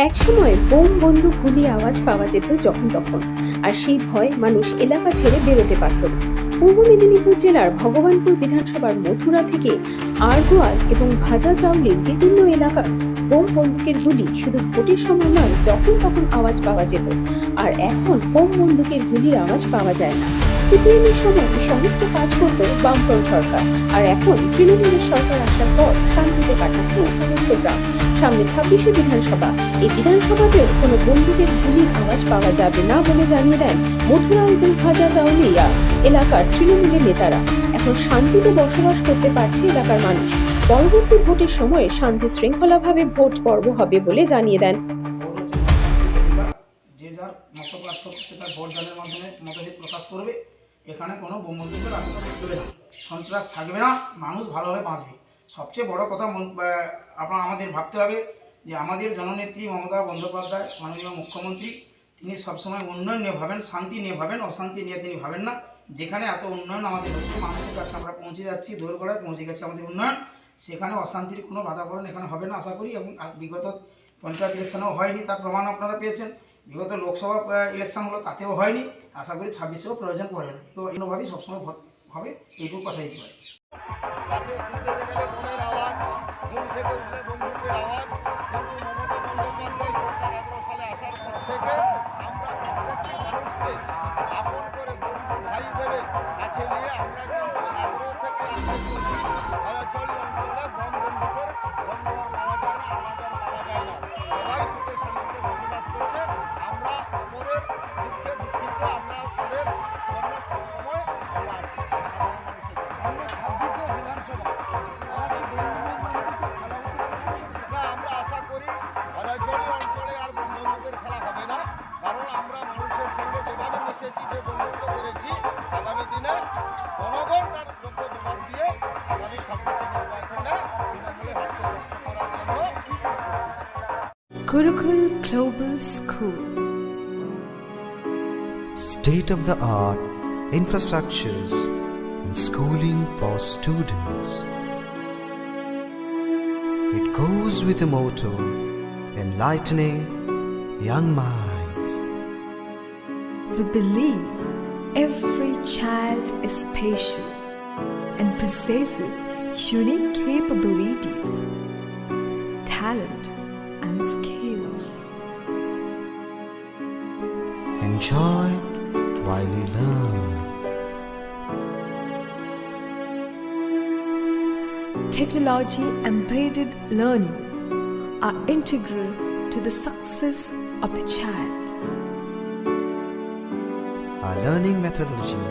একসময় বোম বন্দুক গুলি আওয়াজ পাওয়া যেত যখন তখন, আর সেই ভয় মানুষ এলাকা ছেড়ে বেরোতে পারত না। পূর্ব মেদিনীপুর জেলার ভগবানপুর বিধানসভার মথুরা থেকে আরগোয়াল এবং ভাজা চাউলির বিভিন্ন এলাকার বোম বন্দুকের গুলি শুধু ভোটের সময় নয়, যখন তখন আওয়াজ পাওয়া যেত। আর এখন বোম বন্দুকের গুলির আওয়াজ পাওয়া যায় না। সিপিএম এর সময় এই সমস্ত কাজ করত বামফ্রন্ট সরকার, আর এখন তৃণমূলের সরকার আসার পর শান্তিতে কাটাচ্ছে এই সমস্ত গ্রাম। সামনে 26শে বিধানসভা, এই বিধানসভাতেও কোনো বন্দুকের গুলির আওয়াজ পাওয়া যাবে না বলে জানিয়ে দেন মথুরা এবং ভাজা চাউলিয়া এলাকার তৃণমূলের নেতারা। এখন শান্তিতে বসবাস করতে পারছে এলাকার মানুষ। পরবর্তী ভোটের সময় শান্তি শৃঙ্খলাভাবে ভোট পর্ব হবে বলে জানিয়ে দেন। যে যার মত পার্থক্য সেটা ভোট দানের মাধ্যমে মতভেদ প্রকাশ করবে। এখানে কোনো বোমবন্দুকের আশঙ্কা থাকবে না, সন্ত্রাস থাকবে না, মানুষ ভালোভাবে বাঁচবে। সবচেয়ে বড় কথা আমাদের ভাবতে হবে যে আমাদের জননেত্রী মমতা বন্দ্যোপাধ্যায়, মাননীয় মুখ্যমন্ত্রী, তিনি সবসময় উন্নয়ন নিয়ে ভাবেন, শান্তি নিয়ে ভাবেন, অশান্তি নিয়ে তিনি ভাবেন না। যেখানে এত উন্নয়ন আমাদের হচ্ছে, মানুষের কাছে আমরা পৌঁছে যাচ্ছি, দোরগোড়ায় পৌঁছে গেছে আমাদের উন্নয়ন, সেখানে অশান্তির কোনো বাধাবরণ এখানে হবে না আশা করি। এবং বিগত পঞ্চায়েত ইলেকশনেও হয়নি, তার প্রমাণ আপনারা পেয়েছেন। বিগত লোকসভা ইলেকশন হলো, তাতেও হয়নি। আশা করি 26এও প্রয়োজন পড়ে না। তো এইভাবেই সবসময় ভোট হবে, এইটুকু কথা দিতে পারি। রাতে শুনতে গেলে বোমের আওয়াজ, ঘুম থেকে উঠলে বন্দুকের আওয়াজ। কিন্তু মমতা বন্দ্যোপাধ্যায় সরকার 11 সালে আসার পর থেকে আমরা প্রত্যেকটি মানুষকে আপন করে বন্ধু ভাই ভেবে কাছে নিয়ে আমরা কিন্তু 11 থেকে চলি অঞ্চলে বম বন্দুকের বন্ধ আর পাওয়া যায় না, আওয়াজ আর পাওয়া যায় না। সবাই সুখে শান্তিতে বসবাস করছে। আমরা পরের দুঃখে দুঃখিত, আমরা পরের জন্য সবসময় আমরা আছি সাধারণ মানুষের না। আমরা আশা করি ভাজাচলি অঞ্চলে আর বন্দুকের খেলা হবে না, কারণ আমরা মানুষের সঙ্গে যেভাবে মিশেছি, যে বন্ধুত্ব করেছি, আগামী দিনে জনগণ তার যোগ্য জবাব দিয়ে আগামী 26শে নির্বাচনে তৃণমূলের হাতকে শক্ত করার জন্য। Gurukul Global School. State-of-the-art infrastructures and schooling for students. It goes with the motto, enlightening young minds. We believe every child is special and possesses unique capabilities, talent, and skills. Enjoy while you learn. Technology embedded learning are integral to the success of the child. Our learning methodology